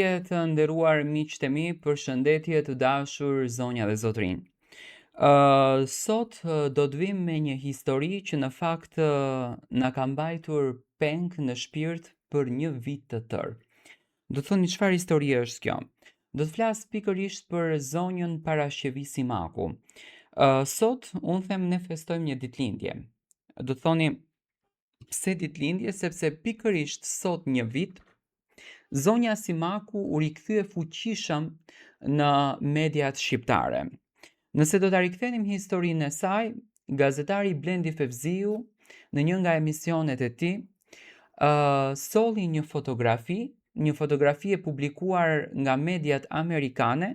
Të nderuar miqtë e mi, përshëndetje të dashur zonja dhe zotrinj. Sot do të vim me një histori që në fakt na ka mbajtur peng në shpirt për një vit të tërë. Do të thoni çfarë historie është kjo? Do të flas pikërisht për zonjën Parashevi Simaku. Sot unë them ne festojmë një ditëlindje. Do të thoni pse ditëlindje, sepse pikërisht sot një vit zonja Simaku u rikthye fuqishëm në mediat shqiptare. Nëse do ta rikthenim historinë e saj, gazetari Blendi Fevziu në një nga emisionet e tij solli një fotografi e publikuar nga mediat amerikane,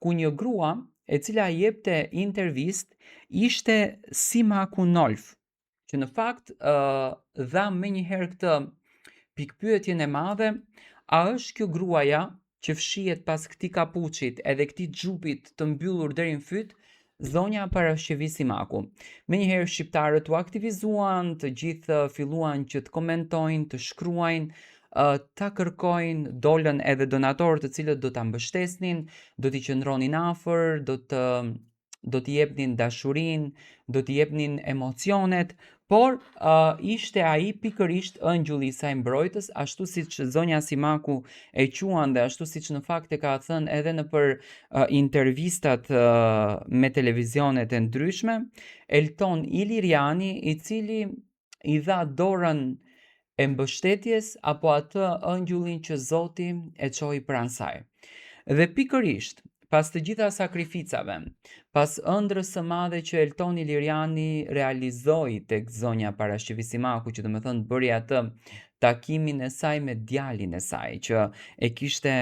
ku një grua e cila jepte intervistë ishte Simaku Nolf, që në fakt dha menjëherë këtë pikpyetjen e madhe: a është kjo gruaja që fshihet pas këtij kapuçit edhe këtij xhupit të mbyllur deri në fyt, zonja Parashevi Simaku? Menjëherë shqiptarët u aktivizuan, të gjithë filluan që të komentojnë, të shkruajnë, ta kërkojnë, dolën edhe donatorë të cilët do ta mbështesnin, do t'i qëndronin afër, do t'i jepnin dashurinë, do t'i jepnin emocionet, por ishte ai pikërisht ëngjulli i saj mbrojtës, ashtu siç zonja Simaku e quan dhe ashtu siç në fakt e ka thënë edhe nëpër intervistat me televizionet e ndryshme, Elton Iliriani, i cili i dha dorën e mbështetjes apo atë ëngjullin që Zoti e çoi pranë saj. Dhe pikërisht pas të gjitha sakrificave, pas ëndrrës së madhe që Elton Iliriani realizoi tek zonja Parashevi Simaku, që domethënë bëri atë takimin e saj me djalin e saj, që e kishte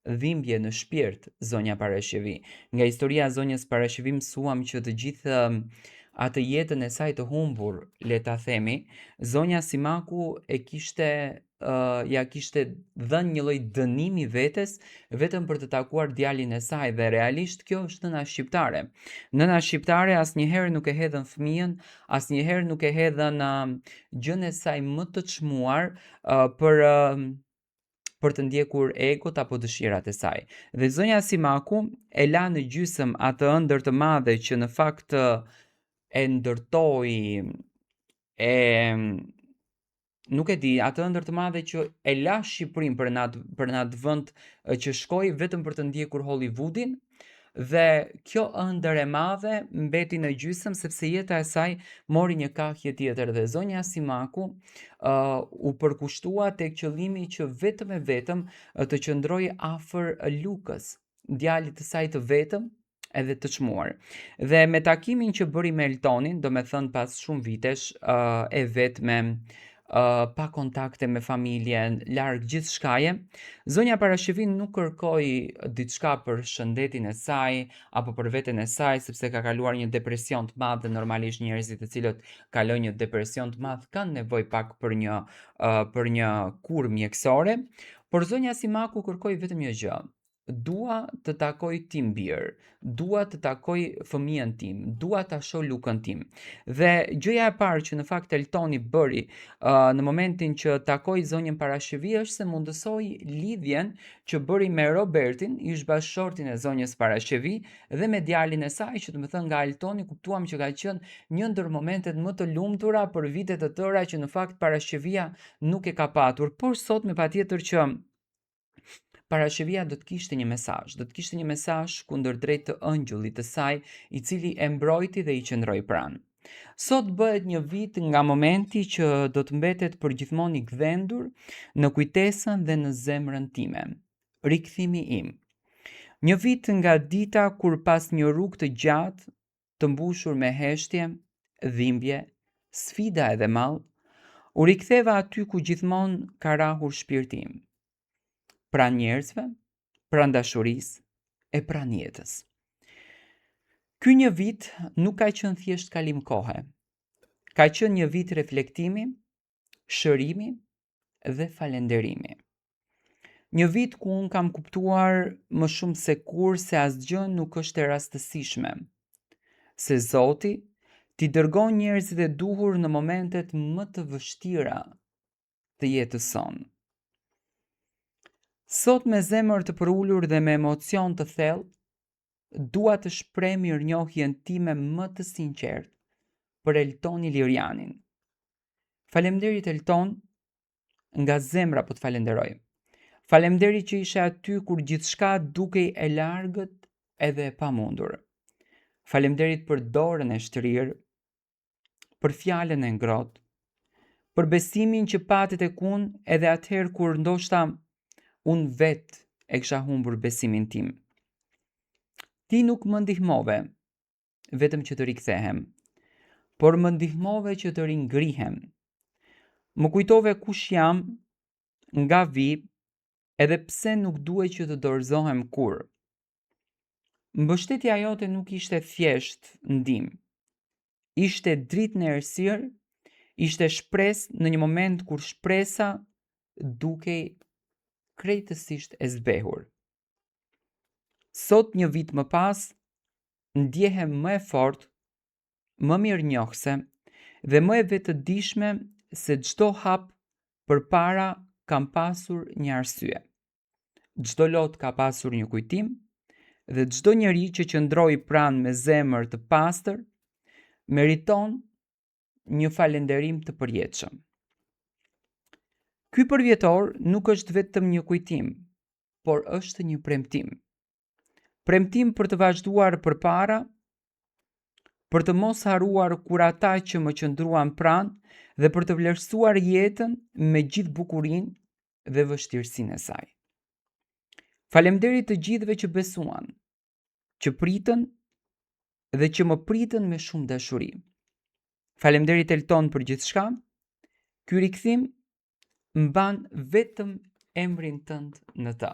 dhimbje në shpirt zonja Parashevi. Nga historia e zonjës Parashevi mësuam që të gjithë atë jetën e saj të humbur, le ta themi, zonja Simaku e kishte ja kishte dhënë një lloj dënimi vetes vetëm për të takuar djalin e saj, dhe realisht kjo është nëna shqiptare. Nëna shqiptare asnjëherë nuk e hedhën fëmijën, asnjëherë nuk e hedhën gjën e saj më të çmuar për të ndjekur egot apo dëshirat e saj. Dhe zonja Simaku e la në gjysmë atë ëndër të madhe që në fakt e ndërtoi, e nuk e di, atë ëndër të madhe që e la Shqipërinë për në atë vend që shkoi vetëm për të ndjekur Hollywoodin, dhe kjo ëndër e madhe mbeti në gjysmë sepse jeta e saj mori një kahje tjetër, dhe zonja Simaku u përkushtua tek qëllimi që vetëm e vetëm të qëndrojë afër Lukës, djalit të saj të vetëm edhe të çmuar. Dhe me takimin që bëri me Eltonin, domethënë pas shumë vitesh, e vetme, pa kontakte me familjen, larg gjithçkaje, zonja Parashevi nuk kërkoi diçka për shëndetin e saj apo për veten e saj, sepse ka kaluar një depresion të madh, dhe normalisht njerëzit të cilët kalojnë një depresion të madh kanë nevojë pak për një kurë mjekësore, por zonja Simaku kërkoi vetëm një gjë: dua të takoj tim bir, dua të takoj fëmijën tim, dua ta shoh Lukën tim. Dhe gjëja e parë që në fakt Eltoni bëri në momentin që takoi zonjën Parashevi është se mundësoi lidhjen që bëri me Robertin, ish bashkëshortin e zonjës Parashevi, dhe me djalin e saj, që domethënë nga Eltoni kuptuam që ka qenë një ndër momentet më të lumtura për vite të tëra që në fakt Parashevia nuk e ka patur, por sot me patjetër që Parashevia do të kishte një mesazh kundërdrejt të ëngjullit të saj, i cili e mbrojti dhe i qëndroi pranë. Sot bëhet një vit nga momenti që do të mbetet përgjithmonë i gdhendur në kujtesën dhe në zemrën time. Rikthimi im. Një vit nga dita kur pas një rrugë të gjatë, të mbushur me heshtje, dhimbje, sfida edhe mall, u riktheva aty ku gjithmonë ka rahur shpirti im. Pranë njerëzve, pranë dashurisë e pranë jetës. Ky një vit nuk ka qenë thjesht kalim kohe. Ka qenë një vit reflektimi, shërimi dhe falënderimi. Një vit ku unë kam kuptuar më shumë se kur se asgjë nuk është e rastësishme. Se Zoti t'i dërgon njerëzit e duhur në momentet më të vështira të jetës sonë. Sot me zemër të përullur dhe me emocion të thellë, dua të shpreh mirënjohjen time më të sinqertë për Eltoni Lirianin. Faleminderit Elton, nga zemra po të falenderoj. Faleminderit që ishe aty kur gjithçka dukej e largët edhe e pamundur. Faleminderit për dorën e shtrirë, për fjalën e ngrohtë, për besimin që patet tek unë edhe atëherë kur ndoshta unë vetë e kisha humbur besimin tim. Ti nuk më ndihmove vetëm që të rikthehem, por më ndihmove që të ringrihem. Më kujtove kush jam, nga vi, edhe pse nuk duhet që të dorëzohem kur. Mbështetja jote nuk ishte thjesht ndihmë. Ishte dritë në errësirë, ishte shpresë në një moment kur shpresa dukej krejtësisht e zbehur. Sot një vit më pas, ndjehem më e fortë, më mirënjohëse dhe më e vetëdijshme se çdo hap përpara kam pasur një arsye. Çdo lot ka pasur një kujtim dhe çdo njeri që qëndroi pranë me zemër të pastër meriton një falënderim të përjetshëm. Ky përvjetor nuk është vetëm një kujtim, por është një premtim. Premtim për të vazhduar përpara, për të mos haruar kur ata që më qëndruan pranë dhe për të vlerësuar jetën me gjithë bukurinë dhe vështirësinë e saj. Faleminderit të gjithëve që besuan, që pritën dhe që më pritën me shumë dashuri. Faleminderit Elton për gjithçka. Ky rikthim mban vetëm emrin tënd në të.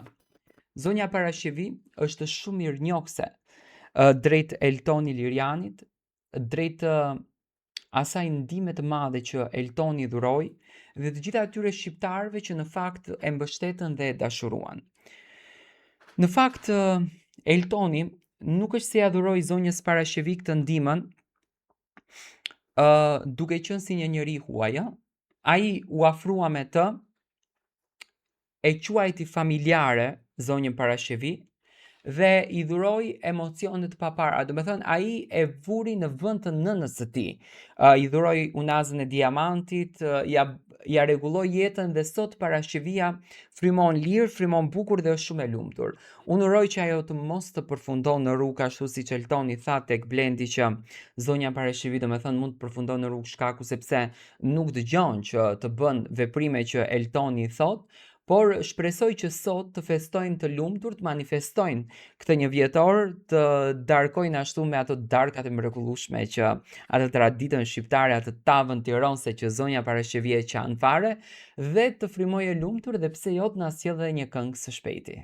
Zonja Parashevi është shumë mirënjohëse drejt Eltoni Lirianit, drejt asaj ndihme të madhe që Eltoni dhuroi dhe të gjitha atyre shqiptarëve që në fakt e mbështetën dhe e dashuruan. Në fakt Eltoni nuk është se ja dhuroi zonjës Parashevi këtë ndihmën duke qenë si një njeri huaj, ai u afrua me të, e quajti familjare zonjën Parashevi dhe i dhuroi emocionet papara. Do të thënë ai e vuri në vend të nënës së tij. I dhuroi unazën e diamantit, ja rregulloi jetën dhe sot Parashevia frymon lirë, frymon bukur dhe është shumë e lumtur. Unë uroj që ajo të mos të përfundon në rrugë ashtu siç Eltoni tha tek Blendi që zonja Parashevi do të thënë mund të përfundon në rrugë shkaku sepse nuk dëgjon që të bën veprime që Eltoni thot, por shpresoj që sot të festojnë të lumtur, të manifestojnë këtë një vjetor, të darkojnë ashtu me ato darkat e mrekullueshme që atë traditën shqiptare, atë tavën tironse që zonja Parashevia e qan fare dhe të frymojë lumtur dhe pse jo të na sjellë një këngë së shpejti.